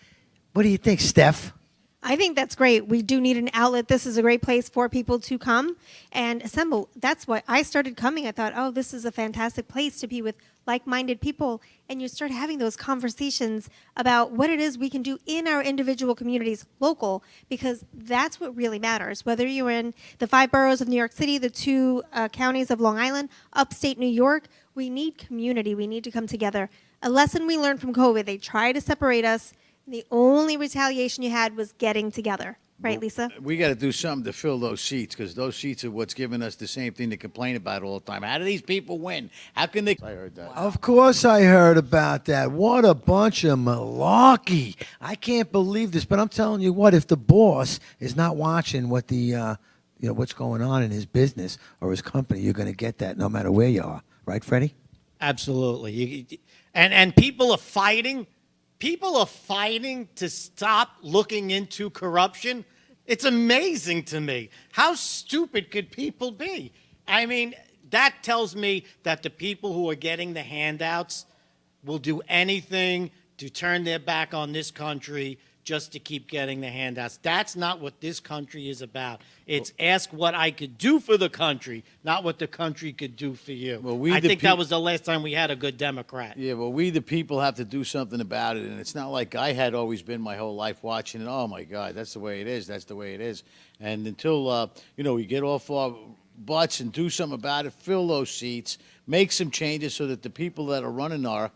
Speaker 1: What do you think, Steph?
Speaker 4: I think that's great. We do need an outlet. This is a great place for people to come and assemble. That's why I started coming. I thought, oh, this is a fantastic place to be with like-minded people. And you start having those conversations about what it is we can do in our individual communities, local, because that's what really matters. Whether you're in the 5 boroughs of New York City, the 2 counties of Long Island, upstate New York, we need community. We need to come together. A lesson we learned from COVID, they try to separate us. The only retaliation you had was getting together. Right, Lisa?
Speaker 2: We got to do something to fill those seats because those seats are what's giving us the same thing to complain about all the time. How do these people win? How can they? I heard that.
Speaker 1: Of course I heard about that. What a bunch of malarkey. I can't believe this, but I'm telling you what, if the boss is not watching what what's going on in his business or his company, you're going to get that no matter where you are. Right, Freddie?
Speaker 3: Absolutely. And people are fighting. People are fighting to stop looking into corruption. It's amazing to me. How stupid could people be? I mean, that tells me that the people who are getting the handouts will do anything to turn their back on this country just to keep getting the handouts. That's not what this country is about. It's ask what I could do for the country, not what the country could do for you.
Speaker 2: Well,
Speaker 3: I think that was the last time we had a good Democrat.
Speaker 2: Yeah, well, we the people have to do something about it, and it's not like I had always been my whole life watching it. Oh my God, that's the way it is. That's the way it is. And until we get off our butts and do something about it, fill those seats, make some changes so that the people that are running our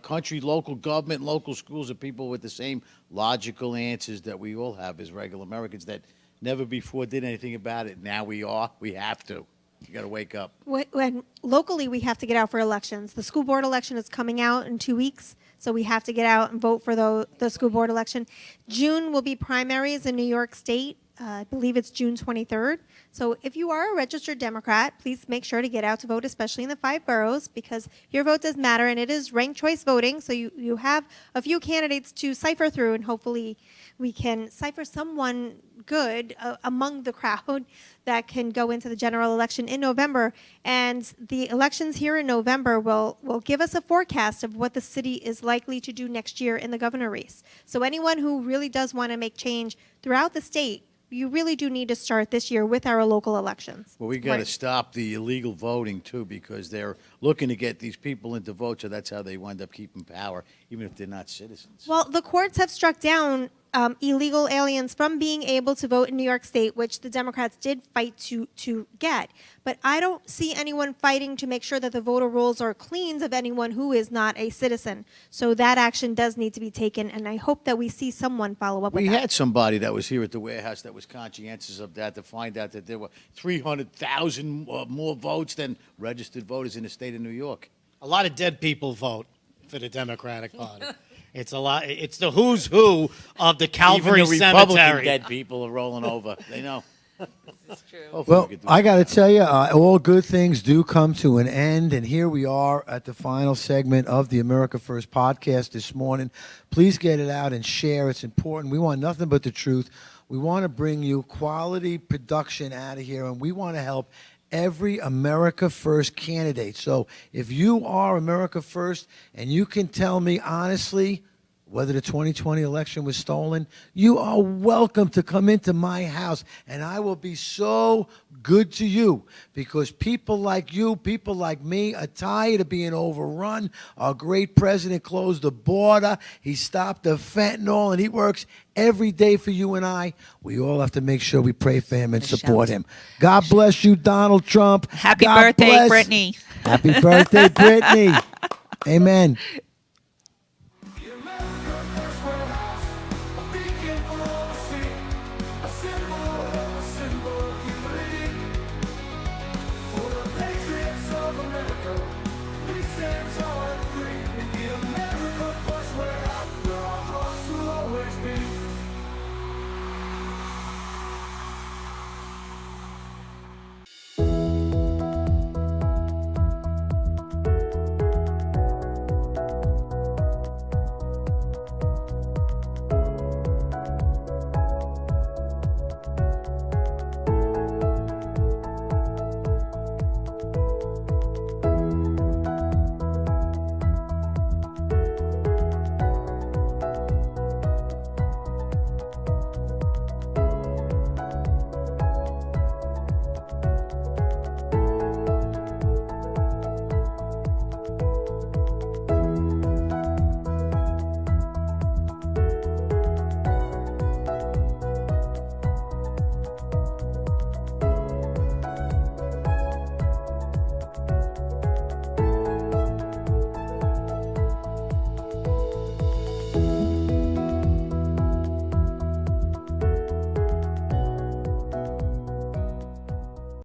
Speaker 2: country, local government, local schools are people with the same logical answers that we all have as regular Americans that never before did anything about it. Now we have to. You got to wake up.
Speaker 4: When locally, we have to get out for elections. The school board election is coming out in 2 weeks, so we have to get out and vote for the school board election. June will be primaries in New York State. I believe it's June 23rd. So if you are a registered Democrat, please make sure to get out to vote, especially in the 5 boroughs, because your vote does matter, and it is ranked choice voting. So you have a few candidates to cipher through, and hopefully we can cipher someone good among the crowd that can go into the general election in November. And the elections here in November will give us a forecast of what the city is likely to do next year in the governor race. So anyone who really does want to make change throughout the state, you really do need to start this year with our local elections.
Speaker 2: Well, we got to stop the illegal voting, too, because they're looking to get these people into vote, so that's how they wind up keeping power. even if they're not citizens.
Speaker 4: Well, the courts have struck down illegal aliens from being able to vote in New York State, which the Democrats did fight to get. But I don't see anyone fighting to make sure that the voter rolls are cleans of anyone who is not a citizen. So that action does need to be taken, and I hope that we see someone follow up with
Speaker 2: We
Speaker 4: that.
Speaker 2: had somebody that was here at the warehouse that was conscientious of that to find out that there were 300,000 more votes than registered voters in the state of New York.
Speaker 3: A lot of dead people vote for the Democratic Party. It's a lot. It's the who's who of the Calvary
Speaker 2: Even the Republican
Speaker 3: Cemetery.
Speaker 2: dead people are rolling over. They know.
Speaker 5: This is true.
Speaker 2: Hopefully
Speaker 1: Well,
Speaker 2: we can do
Speaker 1: I got to tell you, all good things do come to an end, and here we are at the final segment of the America First podcast this morning. Please get it out and share. It's important. We want nothing but the truth. We want to bring you quality production out of here, and we want to help every America First candidate. So if you are America First and you can tell me honestly whether the 2020 election was stolen, you are welcome to come into my house, and I will be so good to you, because people like you, people like me, are tired of being overrun. Our great president closed the border. He stopped the fentanyl, and he works every day for you and I. We all have to make sure we pray for him and support him. God bless you, Donald Trump.
Speaker 16: Happy
Speaker 1: God
Speaker 16: birthday,
Speaker 1: bless-
Speaker 16: Brittany.
Speaker 1: Happy birthday, Brittany. Amen.